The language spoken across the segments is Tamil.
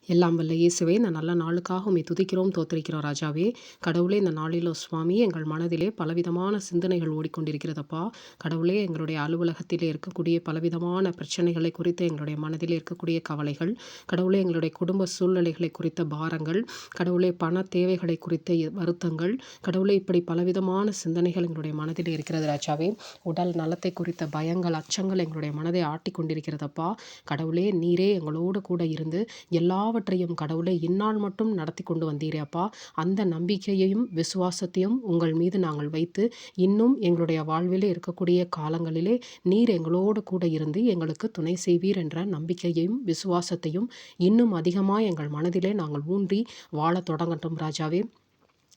எல்லாம் வல்ல இயேசுவே, இந்த நல்ல நாளுக்காக உம்மை துதிக்கிறோம், தோத்தரிக்கிறோம் ராஜாவே. கடவுளே, இந்த நாளிலோ சுவாமி, எங்கள் மனதிலே பலவிதமான சிந்தனைகள் ஓடிக்கொண்டிருக்கிறதப்பா. கடவுளே, எங்களுடைய அலுவலகத்திலே இருக்கக்கூடிய பலவிதமான பிரச்சனைகளை குறித்து எங்களுடைய மனதிலே இருக்கக்கூடிய கவலைகள், கடவுளே, எங்களுடைய குடும்ப சூழ்நிலைகளை குறித்த பாரங்கள், கடவுளே, பண தேவைகளை குறித்த வருத்தங்கள், கடவுளே, இப்படி பலவிதமான சிந்தனைகள் எங்களுடைய மனதிலே இருக்கிறது ராஜாவே. உடல் நலத்தை குறித்த பயங்கள், அச்சங்கள் எங்களுடைய மனதை ஆட்டி கொண்டிருக்கிறதப்பா. கடவுளே, நீரே எங்களோடு கூட இருந்து எல்லாவற்றையும் கடவுளே இந்நாள் மட்டும் நடத்தி கொண்டு வந்தீரே அப்பா. அந்த நம்பிக்கையையும் விசுவாசத்தையும் உங்கள் மீது நாங்கள் வைத்து இன்னும் எங்களுடைய வாழ்விலே இருக்கக்கூடிய காலங்களிலே நீர் எங்களோடு கூட இருந்து எங்களுக்கு துணை செய்வீர் என்ற நம்பிக்கையையும் விசுவாசத்தையும் இன்னும் அதிகமாக எங்கள் மனதிலே நாங்கள் ஊன்றி வாழத் தொடங்கட்டும் ராஜாவே.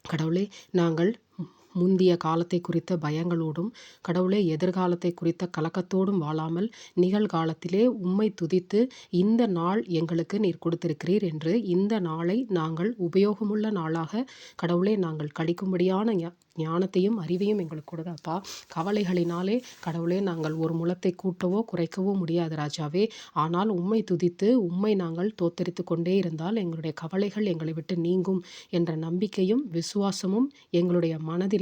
கடவுளே, நாங்கள் முந்திய காலத்தை குறித்த பயங்களோடும் கடவுளே எதிர்காலத்தை குறித்த கலக்கத்தோடும் வாழாமல் நிகழ்காலத்திலே உம்மை துதித்து இந்த நாள் எங்களுக்கு நீர் கொடுத்திருக்கிறீர் என்று இந்த நாளை நாங்கள் உபயோகமுள்ள நாளாக கடவுளே நாங்கள் கழிக்கும்படியான ஞானத்தையும் அறிவையும் எங்களுக்கு கொடுங்கப்பா. கவலைகளினாலே கடவுளே நாங்கள் ஒரு முழத்தை கூட்டவோ குறைக்கவோ முடியாது ராஜாவே. ஆனால் உம்மை துதித்து உம்மை நாங்கள் தோத்தரித்து கொண்டே இருந்தால் எங்களுடைய கவலைகள் எங்களை விட்டு நீங்கும் என்ற நம்பிக்கையும் விசுவாசமும் எங்களுடைய மனதிலே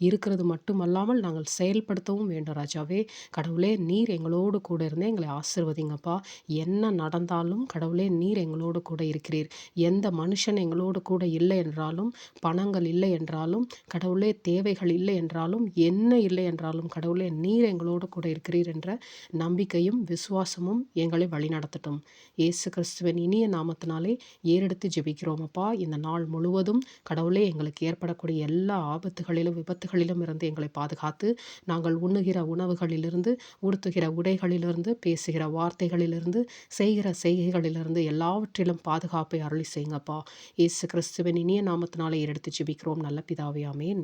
இருக்கிறது மட்டுமல்லாமல் நாங்கள் செயல்படுத்தவும் வேண்டும் ராஜாவே. கடவுளே, நீர் எங்களோடு கூட இருந்து எங்களை ஆசீர்வதிங்கப்பா. என்ன நடந்தாலும் கடவுளே நீர் எங்களோடு கூட இருக்கிறீர். எந்த மனுஷன் எங்களோடு கூட இல்லை என்றாலும், பணங்கள் இல்லை என்றாலும், கடவுளே தேவைகள் இல்லை என்றாலும், என்ன இல்லை என்றாலும் கடவுளே நீர் எங்களோடு கூட இருக்கிறீர் என்ற நம்பிக்கையும் விசுவாசமும் எங்களை வழிநடத்தட்டும். இயேசு கிறிஸ்துவின் இனிய நாமத்தினாலே ஏறெடுத்து ஜெபிக்கிறோம் அப்பா. இந்த நாள் முழுவதும் கடவுளே எங்களுக்கு ஏற்படக்கூடிய எல்லா ஆபத்துகளிலும் விபத்துகளிலும் இருந்து எங்களை பாதுகாத்து நாங்கள் உண்ணுகிற உணவுகளிலிருந்து, உடுத்துகிற உடைகளிலிருந்து, பேசுகிற வார்த்தைகளிலிருந்து, செய்கிற செய்கைகளிலிருந்து எல்லாவற்றிலும் பாதுகாப்பை அருளி செய்யுங்கப்பா. இயேசு கிறிஸ்துவின் இனிய நாமத்தினாலே ஏறெடுத்து ஜெபிக்கிறோம் நல்ல பிதாவே, ஆமென்.